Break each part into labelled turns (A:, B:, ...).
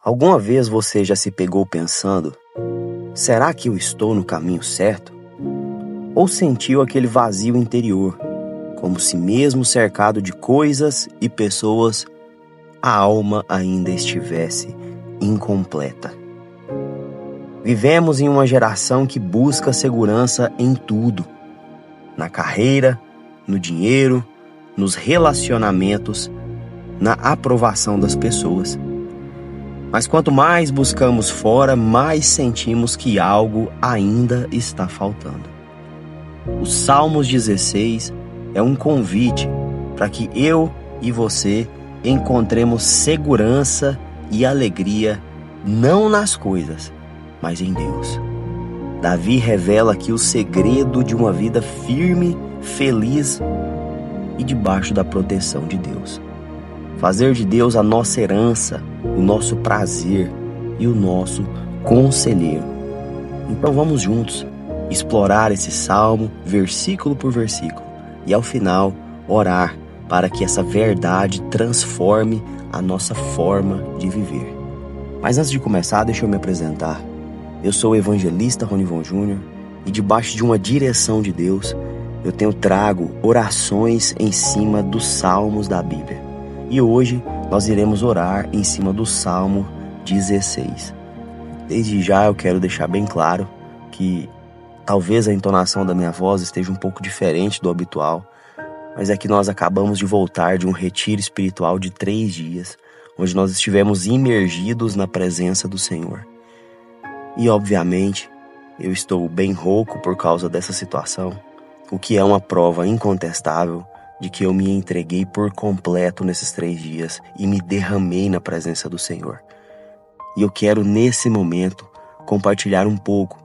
A: Alguma vez você já se pegou pensando: será que eu estou no caminho certo? Ou sentiu aquele vazio interior, como se mesmo cercado de coisas e pessoas, a alma ainda estivesse incompleta? Vivemos em uma geração que busca segurança em tudo: na carreira, no dinheiro, nos relacionamentos, na aprovação das pessoas. Mas quanto mais buscamos fora, mais sentimos que algo ainda está faltando. O Salmos 16 é um convite para que eu e você encontremos segurança e alegria não nas coisas, mas em Deus. Davi revela aqui o segredo de uma vida firme, feliz e debaixo da proteção de Deus. Fazer de Deus a nossa herança, o nosso prazer e o nosso conselheiro. Então vamos juntos explorar esse salmo versículo por versículo e ao final orar para que essa verdade transforme a nossa forma de viver. Mas antes de começar, deixa eu me apresentar. Eu sou o evangelista Ronivon Júnior e debaixo de uma direção de Deus, eu tenho trago orações em cima dos salmos da Bíblia. E hoje nós iremos orar em cima do Salmo 16. Desde já eu quero deixar bem claro que talvez a entonação da minha voz esteja um pouco diferente do habitual, mas é que nós acabamos de voltar de um retiro espiritual de 3 dias, onde nós estivemos imergidos na presença do Senhor. E obviamente eu estou bem rouco por causa dessa situação, o que é uma prova incontestável de que eu me entreguei por completo nesses 3 dias e me derramei na presença do Senhor. E eu quero nesse momento compartilhar um pouco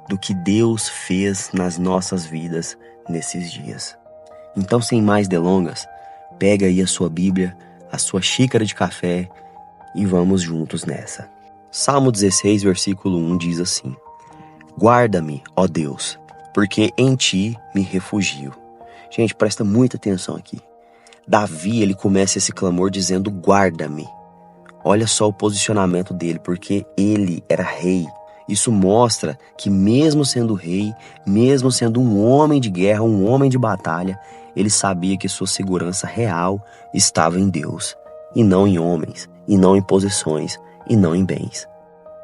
A: do que Deus fez nas nossas vidas nesses dias. Então, sem mais delongas, pega aí a sua Bíblia, a sua xícara de café e vamos juntos nessa. Salmo 16, versículo 1 diz assim: Guarda-me, ó Deus, porque em ti me refugio. Gente, presta muita atenção aqui. Davi, ele começa esse clamor dizendo: guarda-me. Olha só o posicionamento dele, porque ele era rei. Isso mostra que mesmo sendo rei, mesmo sendo um homem de guerra, um homem de batalha, ele sabia que sua segurança real estava em Deus, e não em homens, e não em posições, e não em bens.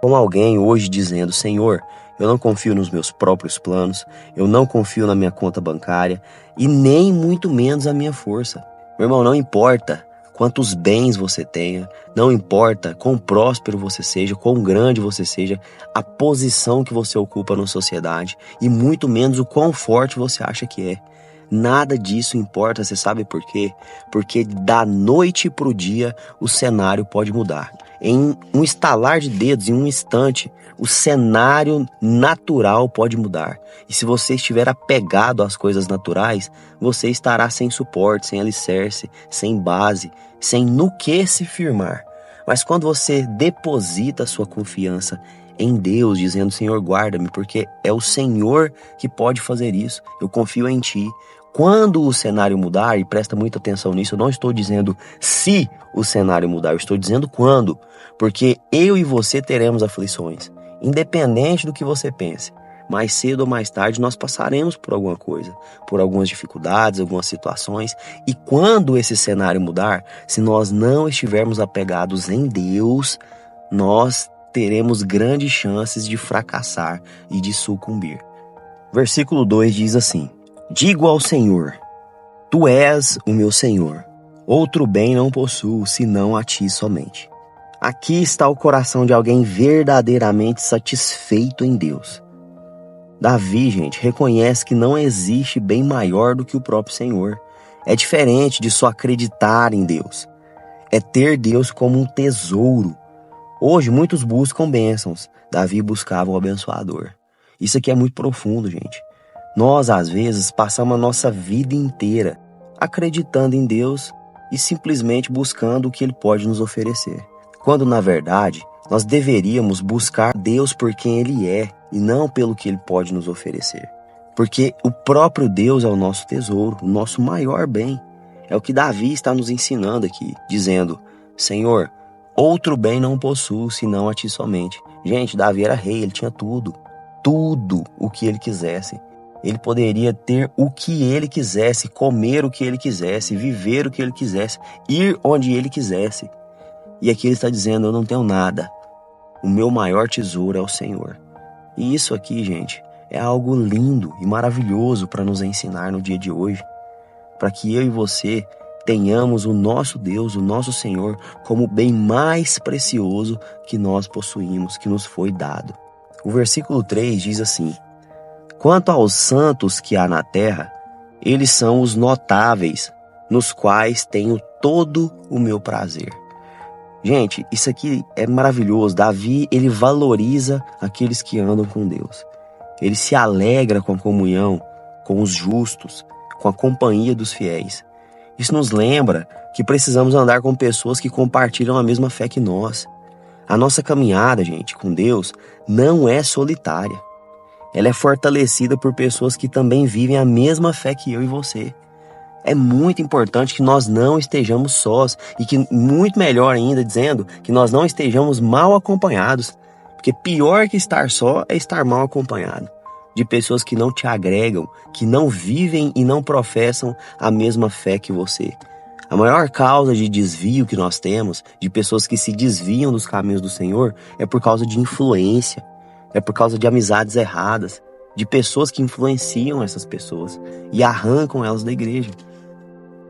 A: Como alguém hoje dizendo: Senhor, eu não confio nos meus próprios planos, eu não confio na minha conta bancária e nem muito menos na minha força. Meu irmão, não importa quantos bens você tenha, não importa quão próspero você seja, quão grande você seja, a posição que você ocupa na sociedade e muito menos o quão forte você acha que é. Nada disso importa, você sabe por quê? Porque da noite para o dia o cenário pode mudar. Em um estalar de dedos, em um instante, o cenário natural pode mudar. E se você estiver apegado às coisas naturais, você estará sem suporte, sem alicerce, sem base, sem no que se firmar. Mas quando você deposita a sua confiança em Deus, dizendo: Senhor, guarda-me, porque é o Senhor que pode fazer isso, eu confio em ti. Quando o cenário mudar, e presta muita atenção nisso, eu não estou dizendo se o cenário mudar, eu estou dizendo quando, porque eu e você teremos aflições, independente do que você pense. Mais cedo ou mais tarde nós passaremos por alguma coisa, por algumas dificuldades, algumas situações, e quando esse cenário mudar, se nós não estivermos apegados em Deus, nós teremos grandes chances de fracassar e de sucumbir. Versículo 2 diz assim: Digo ao Senhor, tu és o meu Senhor, outro bem não possuo, senão a ti somente. Aqui está o coração de alguém verdadeiramente satisfeito em Deus. Davi, gente, reconhece que não existe bem maior do que o próprio Senhor. É diferente de só acreditar em Deus. É ter Deus como um tesouro. Hoje muitos buscam bênçãos, Davi buscava o abençoador. Isso aqui é muito profundo, gente. Nós, às vezes, passamos a nossa vida inteira acreditando em Deus e simplesmente buscando o que Ele pode nos oferecer. Quando, na verdade, nós deveríamos buscar Deus por quem Ele é e não pelo que Ele pode nos oferecer. Porque o próprio Deus é o nosso tesouro, o nosso maior bem. É o que Davi está nos ensinando aqui, dizendo: Senhor, outro bem não possuo, senão a ti somente. Gente, Davi era rei, ele tinha tudo o que ele quisesse. Ele poderia ter o que ele quisesse, comer o que ele quisesse, viver o que ele quisesse, ir onde ele quisesse. E aqui ele está dizendo, eu não tenho nada. O meu maior tesouro é o Senhor. E isso aqui, gente, é algo lindo e maravilhoso para nos ensinar no dia de hoje. Para que eu e você tenhamos o nosso Deus, o nosso Senhor, como o bem mais precioso que nós possuímos, que nos foi dado. O versículo 3 diz assim: quanto aos santos que há na terra, eles são os notáveis, nos quais tenho todo o meu prazer. Gente, isso aqui é maravilhoso. Davi, ele valoriza aqueles que andam com Deus. Ele se alegra com a comunhão, com os justos, com a companhia dos fiéis. Isso nos lembra que precisamos andar com pessoas que compartilham a mesma fé que nós. A nossa caminhada, gente, com Deus não é solitária. Ela é fortalecida por pessoas que também vivem a mesma fé que eu e você. É muito importante que nós não estejamos sós e que, muito melhor ainda, dizendo que nós não estejamos mal acompanhados. Porque pior que estar só é estar mal acompanhado. De pessoas que não te agregam, que não vivem e não professam a mesma fé que você. A maior causa de desvio que nós temos, de pessoas que se desviam dos caminhos do Senhor, é por causa de influência, é por causa de amizades erradas, de pessoas que influenciam essas pessoas e arrancam elas da igreja.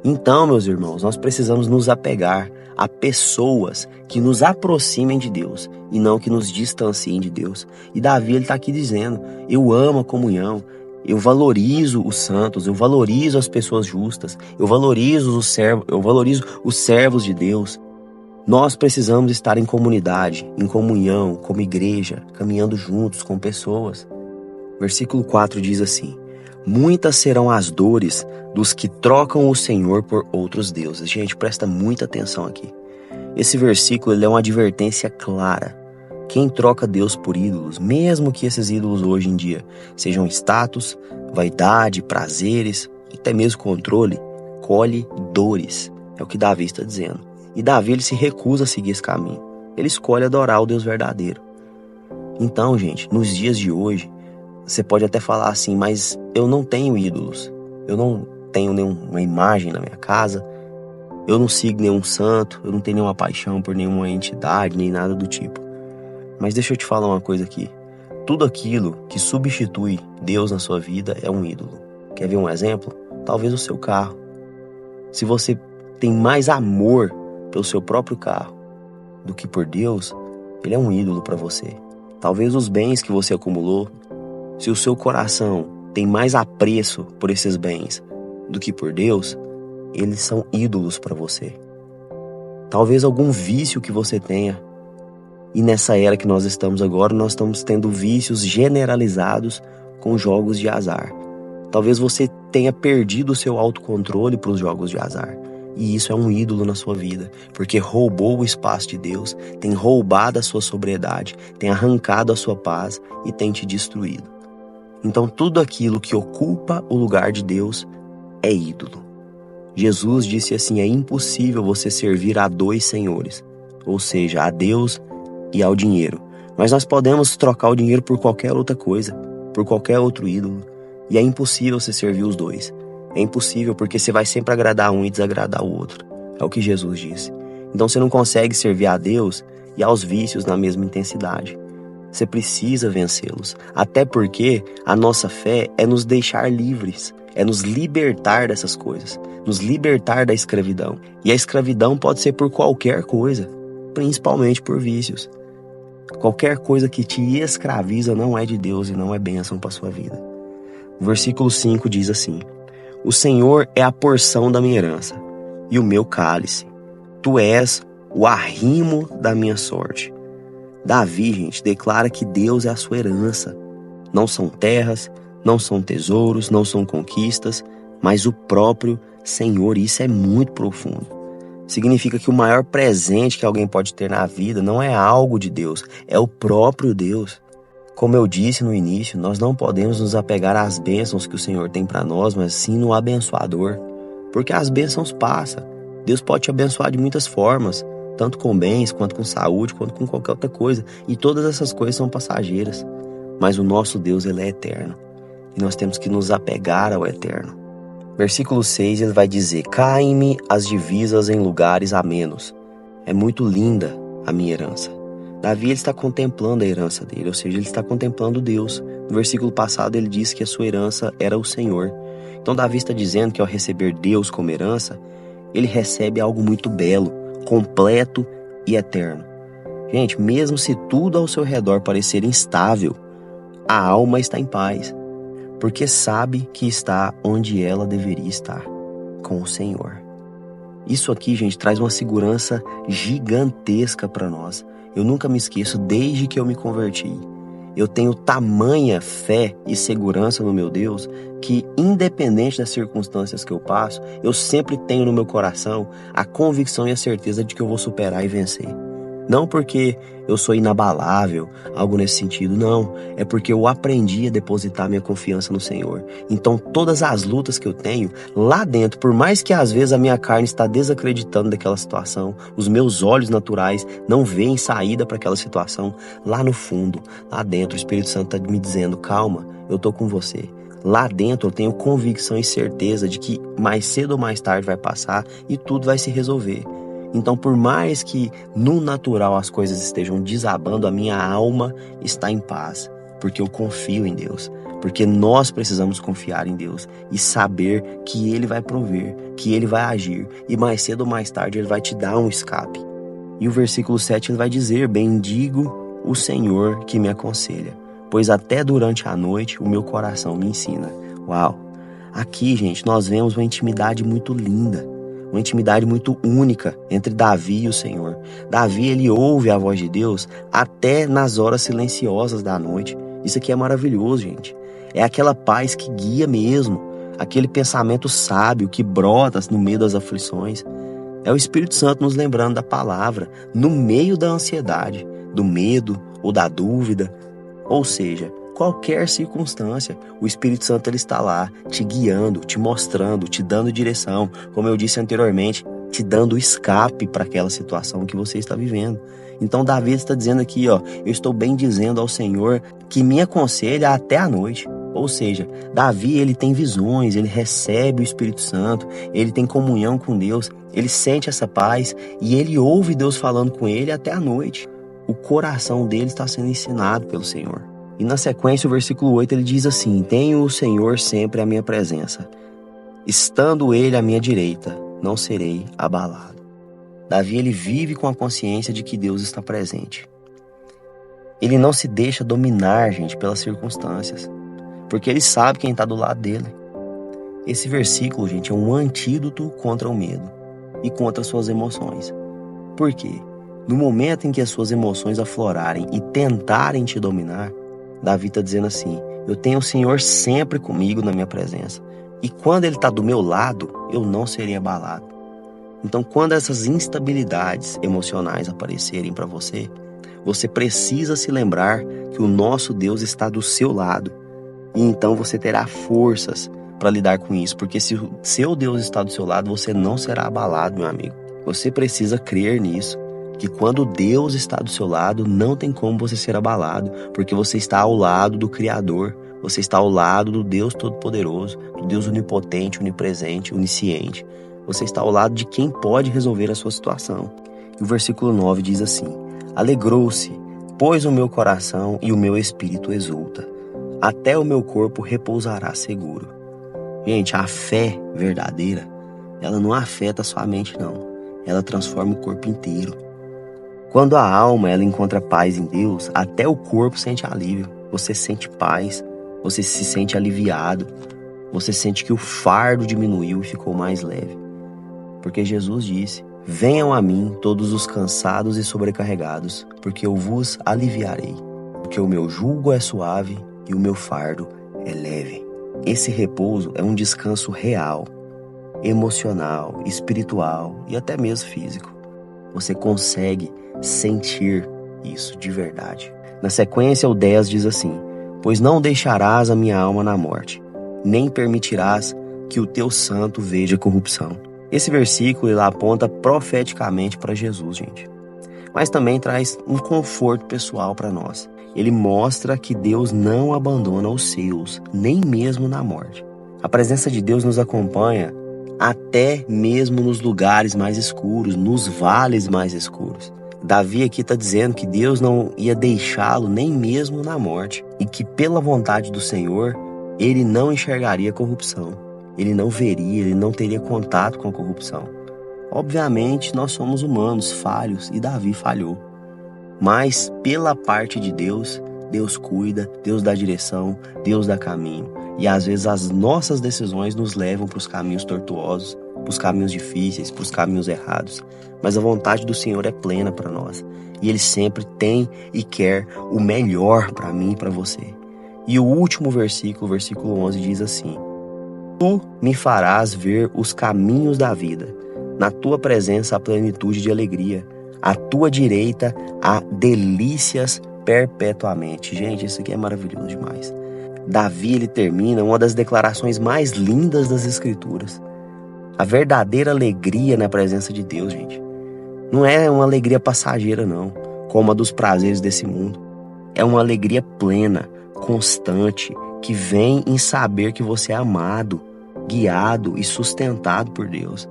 A: Então, meus irmãos, nós precisamos nos apegar a pessoas que nos aproximem de Deus e não que nos distanciem de Deus. E Davi, ele está aqui dizendo, eu amo a comunhão, eu valorizo os santos, eu valorizo as pessoas justas, eu valorizo os servos de Deus. Nós precisamos estar em comunidade, em comunhão, como igreja, caminhando juntos com pessoas. Versículo 4 diz assim: muitas serão as dores dos que trocam o Senhor por outros deuses. Gente, presta muita atenção aqui. Esse versículo ele é uma advertência clara. Quem troca Deus por ídolos, mesmo que esses ídolos hoje em dia sejam status, vaidade, prazeres, até mesmo controle, colhe dores. É o que Davi está dizendo. E Davi ele se recusa a seguir esse caminho. Ele escolhe adorar o Deus verdadeiro. Então, gente, nos dias de hoje, você pode até falar assim, mas eu não tenho ídolos. Eu não tenho nenhuma imagem na minha casa. Eu não sigo nenhum santo. Eu não tenho nenhuma paixão por nenhuma entidade, nem nada do tipo. Mas deixa eu te falar uma coisa aqui. Tudo aquilo que substitui Deus na sua vida é um ídolo. Quer ver um exemplo? Talvez o seu carro. Se você tem mais amor pelo seu próprio carro do que por Deus, ele é um ídolo para você. Talvez os bens que você acumulou, se o seu coração tem mais apreço por esses bens do que por Deus, eles são ídolos para você. Talvez algum vício que você tenha. E nessa era que nós estamos agora, nós estamos tendo vícios generalizados com jogos de azar. Talvez você tenha perdido o seu autocontrole para os jogos de azar. E isso é um ídolo na sua vida, porque roubou o espaço de Deus, tem roubado a sua sobriedade, tem arrancado a sua paz e tem te destruído. Então tudo aquilo que ocupa o lugar de Deus é ídolo. Jesus disse assim, é impossível você servir a dois senhores, ou seja, a Deus e ao dinheiro. Mas nós podemos trocar o dinheiro por qualquer outra coisa, por qualquer outro ídolo. E é impossível você servir os dois. É impossível porque você vai sempre agradar um e desagradar o outro. É o que Jesus disse. Então você não consegue servir a Deus e aos vícios na mesma intensidade. Você precisa vencê-los. Até porque a nossa fé é nos deixar livres. É nos libertar dessas coisas. Nos libertar da escravidão. E a escravidão pode ser por qualquer coisa. Principalmente por vícios. Qualquer coisa que te escraviza não é de Deus e não é bênção para a sua vida. O versículo 5 diz assim: o Senhor é a porção da minha herança e o meu cálice. Tu és o arrimo da minha sorte. Davi, gente, declara que Deus é a sua herança. Não são terras, não são tesouros, não são conquistas, mas o próprio Senhor. Isso é muito profundo. Significa que o maior presente que alguém pode ter na vida não é algo de Deus, é o próprio Deus. Como eu disse no início, nós não podemos nos apegar às bênçãos que o Senhor tem para nós, mas sim no abençoador. Porque as bênçãos passam. Deus pode te abençoar de muitas formas. tanto com bens, quanto com saúde, quanto com qualquer outra coisa. E todas essas coisas são passageiras. Mas o nosso Deus, ele é eterno. E nós temos que nos apegar ao eterno. Versículo 6, ele vai dizer: caem-me as divisas em lugares amenos. É muito linda a minha herança. Davi, ele está contemplando a herança dele, ou seja, ele está contemplando Deus. No versículo passado, ele disse que a sua herança era o Senhor. Então, Davi está dizendo que ao receber Deus como herança, ele recebe algo muito belo, completo e eterno. Gente, mesmo se tudo ao seu redor parecer instável, a alma está em paz, porque sabe que está onde ela deveria estar, com o Senhor. Isso aqui, gente, traz uma segurança gigantesca para nós. Eu nunca me esqueço, desde que eu me converti, eu tenho tamanha fé e segurança no meu Deus que, independente das circunstâncias que eu passo, eu sempre tenho no meu coração a convicção e a certeza de que eu vou superar e vencer. Não porque eu sou inabalável, algo nesse sentido, não. É porque eu aprendi a depositar minha confiança no Senhor. Então todas as lutas que eu tenho lá dentro, por mais que às vezes a minha carne está desacreditando daquela situação, os meus olhos naturais não veem saída para aquela situação, lá no fundo, lá dentro, o Espírito Santo está me dizendo: calma, eu estou com você. Lá dentro eu tenho convicção e certeza de que mais cedo ou mais tarde vai passar e tudo vai se resolver. Então, por mais que no natural as coisas estejam desabando, a minha alma está em paz, porque eu confio em Deus, porque nós precisamos confiar em Deus e saber que Ele vai prover, que Ele vai agir, e mais cedo ou mais tarde Ele vai te dar um escape. E o versículo 7 ele vai dizer: bendigo o Senhor que me aconselha, pois até durante a noite o meu coração me ensina. Uau! Aqui, gente, nós vemos uma intimidade muito linda, uma intimidade muito única entre Davi e o Senhor. Davi, ele ouve a voz de Deus até nas horas silenciosas da noite. Isso aqui é maravilhoso, gente. É aquela paz que guia mesmo, aquele pensamento sábio que brota no meio das aflições. É o Espírito Santo nos lembrando da palavra no meio da ansiedade, do medo ou da dúvida. Ou seja, qualquer circunstância, o Espírito Santo ele está lá, te guiando, te mostrando, te dando direção, como eu disse anteriormente, te dando escape para aquela situação que você está vivendo. Então Davi está dizendo aqui, eu estou bem dizendo ao Senhor que me aconselha até a noite. Ou seja, Davi ele tem visões, ele recebe o Espírito Santo, ele tem comunhão com Deus, ele sente essa paz e ele ouve Deus falando com ele até a noite. O coração dele está sendo ensinado pelo Senhor. E na sequência, o versículo 8, ele diz assim: tenho o Senhor sempre à minha presença. Estando Ele à minha direita, não serei abalado. Davi, ele vive com a consciência de que Deus está presente. Ele não se deixa dominar, gente, pelas circunstâncias, porque ele sabe quem está do lado dele. Esse versículo, gente, é um antídoto contra o medo e contra suas emoções. Por quê? No momento em que as suas emoções aflorarem e tentarem te dominar, Davi está dizendo assim: eu tenho o Senhor sempre comigo na minha presença. E quando Ele está do meu lado, eu não serei abalado. Então, quando essas instabilidades emocionais aparecerem para você, você precisa se lembrar que o nosso Deus está do seu lado. E então você terá forças para lidar com isso. Porque se o seu Deus está do seu lado, você não será abalado, meu amigo. Você precisa crer nisso. Que quando Deus está do seu lado, não tem como você ser abalado, porque você está ao lado do Criador, você está ao lado do Deus Todo-Poderoso, do Deus onipotente, onipresente, onisciente. Você está ao lado de quem pode resolver a sua situação. E o versículo 9 diz assim: alegrou-se, pois o meu coração e o meu espírito exulta, até o meu corpo repousará seguro. Gente, a fé verdadeira, ela não afeta só a mente, não. Ela transforma o corpo inteiro. Quando a alma ela encontra paz em Deus, até o corpo sente alívio. Você sente paz, você se sente aliviado, você sente que o fardo diminuiu e ficou mais leve. Porque Jesus disse: venham a mim todos os cansados e sobrecarregados, porque eu vos aliviarei. Porque o meu jugo é suave e o meu fardo é leve. Esse repouso é um descanso real, emocional, espiritual e até mesmo físico. Você consegue sentir isso de verdade. Na sequência, o 10 diz assim: pois não deixarás a minha alma na morte, nem permitirás que o teu santo veja corrupção. Esse versículo ele aponta profeticamente para Jesus, gente. Mas também traz um conforto pessoal para nós. Ele mostra que Deus não abandona os seus, nem mesmo na morte. A presença de Deus nos acompanha até mesmo nos lugares mais escuros, nos vales mais escuros. Davi aqui está dizendo que Deus não ia deixá-lo nem mesmo na morte e que pela vontade do Senhor, ele não enxergaria corrupção. Ele não veria, ele não teria contato com a corrupção. Obviamente, nós somos humanos, falhos, e Davi falhou. Mas pela parte de Deus, Deus cuida, Deus dá direção, Deus dá caminho. E às vezes as nossas decisões nos levam para os caminhos tortuosos, para os caminhos difíceis, para os caminhos errados. Mas a vontade do Senhor é plena para nós. E Ele sempre tem e quer o melhor para mim e para você. E o último versículo, o versículo 11, diz assim: Tu me farás ver os caminhos da vida. Na tua presença há plenitude de alegria. À tua direita há delícias perpetuamente. Gente, isso aqui é maravilhoso demais. Davi, ele termina uma das declarações mais lindas das Escrituras. A verdadeira alegria na presença de Deus, gente, não é uma alegria passageira, não, como a dos prazeres desse mundo. É uma alegria plena, constante, que vem em saber que você é amado, guiado e sustentado por Deus.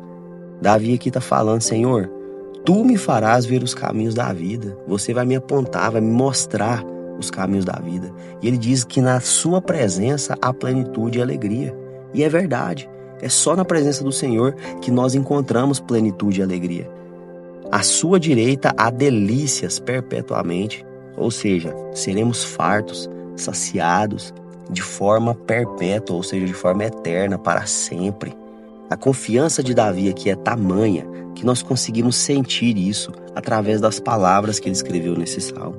A: Davi aqui está falando: Senhor, Tu me farás ver os caminhos da vida. Você vai me apontar, vai me mostrar os caminhos da vida. E ele diz que na sua presença há plenitude e alegria. E é verdade. É só na presença do Senhor que nós encontramos plenitude e alegria. À sua direita há delícias perpetuamente. Ou seja, seremos fartos, saciados de forma perpétua, ou seja, de forma eterna, para sempre. A confiança de Davi aqui é tamanha que nós conseguimos sentir isso através das palavras que ele escreveu nesse salmo.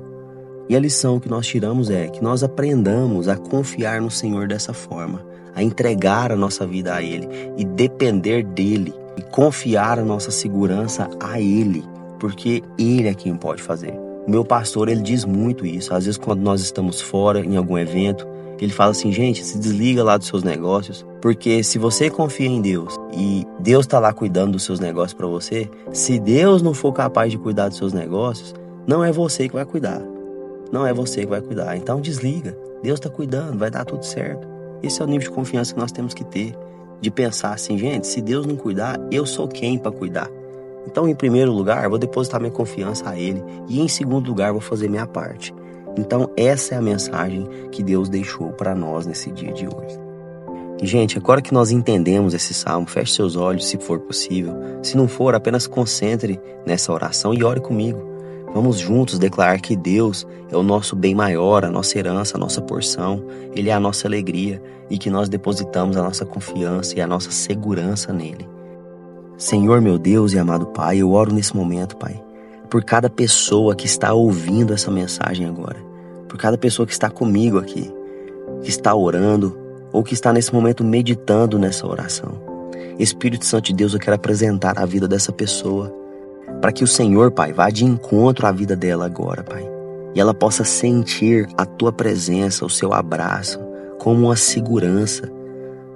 A: E a lição que nós tiramos é que nós aprendamos a confiar no Senhor dessa forma, a entregar a nossa vida a Ele e depender dEle e confiar a nossa segurança a Ele, porque Ele é quem pode fazer. O meu pastor, ele diz muito isso. Às vezes, quando nós estamos fora em algum evento, ele fala assim: gente, se desliga lá dos seus negócios, porque se você confia em Deus e Deus está lá cuidando dos seus negócios para você, se Deus não for capaz de cuidar dos seus negócios, não é você que vai cuidar. Não é você que vai cuidar. Então desliga. Deus está cuidando, vai dar tudo certo. Esse é o nível de confiança que nós temos que ter. De pensar assim: gente, se Deus não cuidar, eu sou quem para cuidar? Então, em primeiro lugar, vou depositar minha confiança a Ele. E em segundo lugar, vou fazer minha parte. Então, essa é a mensagem que Deus deixou para nós nesse dia de hoje. E, gente, agora que nós entendemos esse salmo, feche seus olhos se for possível. Se não for, apenas concentre nessa oração e ore comigo. Vamos juntos declarar que Deus é o nosso bem maior, a nossa herança, a nossa porção. Ele é a nossa alegria e que nós depositamos a nossa confiança e a nossa segurança nele. Senhor, meu Deus e amado Pai, eu oro nesse momento, Pai, por cada pessoa que está ouvindo essa mensagem agora, por cada pessoa que está comigo aqui, que está orando ou que está nesse momento meditando nessa oração. Espírito Santo de Deus, eu quero apresentar a vida dessa pessoa, para que o Senhor, Pai, vá de encontro à vida dela agora, Pai. E ela possa sentir a Tua presença, o Seu abraço, como uma segurança.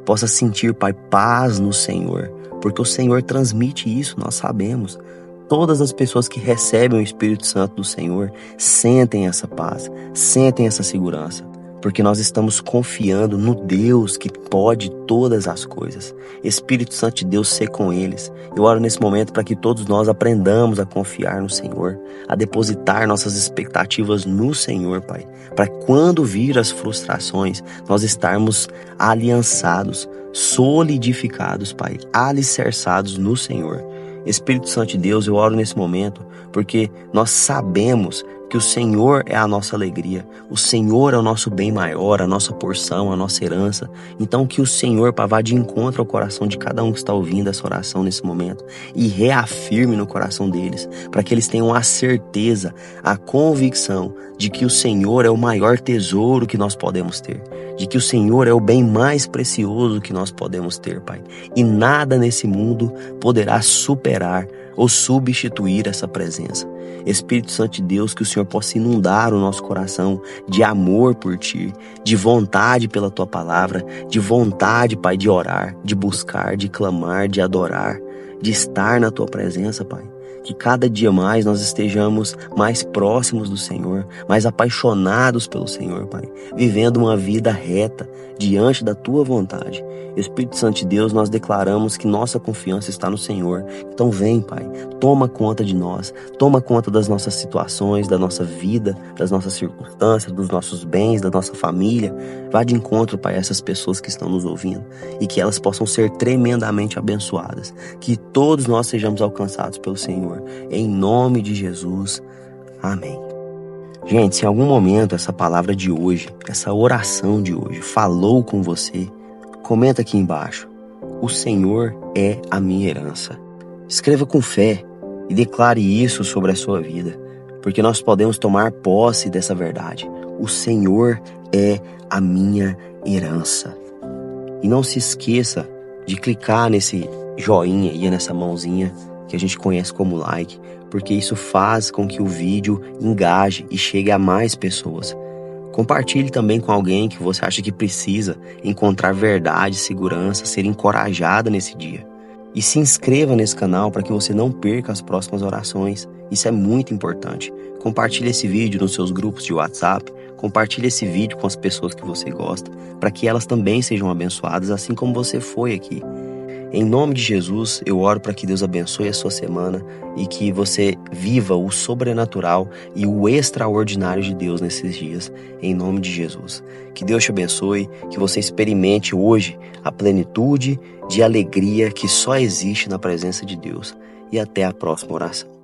A: Possa sentir, Pai, paz no Senhor, porque o Senhor transmite isso, nós sabemos. Todas as pessoas que recebem o Espírito Santo do Senhor sentem essa paz, sentem essa segurança. Porque nós estamos confiando no Deus que pode todas as coisas. Espírito Santo de Deus, ser com eles. Eu oro nesse momento para que todos nós aprendamos a confiar no Senhor, a depositar nossas expectativas no Senhor, Pai. Para quando vir as frustrações, nós estarmos aliançados, solidificados, Pai, alicerçados no Senhor. Espírito Santo de Deus, eu oro nesse momento porque nós sabemos que o Senhor é a nossa alegria, o Senhor é o nosso bem maior, a nossa porção, a nossa herança. Então que o Senhor, Pai, vá de encontro ao coração de cada um que está ouvindo essa oração nesse momento e reafirme no coração deles, para que eles tenham a certeza, a convicção de que o Senhor é o maior tesouro que nós podemos ter, de que o Senhor é o bem mais precioso que nós podemos ter, Pai. E nada nesse mundo poderá superar ou substituir essa presença. Espírito Santo de Deus, que o Senhor possa inundar o nosso coração de amor por Ti, de vontade pela Tua palavra, de vontade, Pai, de orar, de buscar, de clamar, de adorar. de estar na tua presença, Pai. Que cada dia mais nós estejamos mais próximos do Senhor, mais apaixonados pelo Senhor, Pai, vivendo uma vida reta diante da tua vontade. Espírito Santo de Deus, nós declaramos que nossa confiança está no Senhor. Então vem, Pai, toma conta de nós, toma conta das nossas situações, da nossa vida, das nossas circunstâncias, dos nossos bens, da nossa família. Vá de encontro, Pai, a essas pessoas que estão nos ouvindo e que elas possam ser tremendamente abençoadas. Que todos nós sejamos alcançados pelo Senhor. Em nome de Jesus. Amém. Gente, se em algum momento essa palavra de hoje, essa oração de hoje falou com você, comenta aqui embaixo. O Senhor é a minha herança. Escreva com fé e declare isso sobre a sua vida, porque nós podemos tomar posse dessa verdade. O Senhor é a minha herança. E não se esqueça de clicar nesse joinha aí, nessa mãozinha que a gente conhece como like, porque isso faz com que o vídeo engaje e chegue a mais pessoas. Compartilhe também com alguém que você acha que precisa encontrar verdade, segurança, ser encorajada nesse dia. E se inscreva nesse canal para que você não perca as próximas orações. Isso é muito importante. Compartilhe esse vídeo nos seus grupos de WhatsApp. Compartilhe esse vídeo com as pessoas que você gosta, para que elas também sejam abençoadas, assim como você foi aqui. Em nome de Jesus, eu oro para que Deus abençoe a sua semana e que você viva o sobrenatural e o extraordinário de Deus nesses dias, em nome de Jesus. Que Deus te abençoe, que você experimente hoje a plenitude de alegria que só existe na presença de Deus. E até a próxima oração.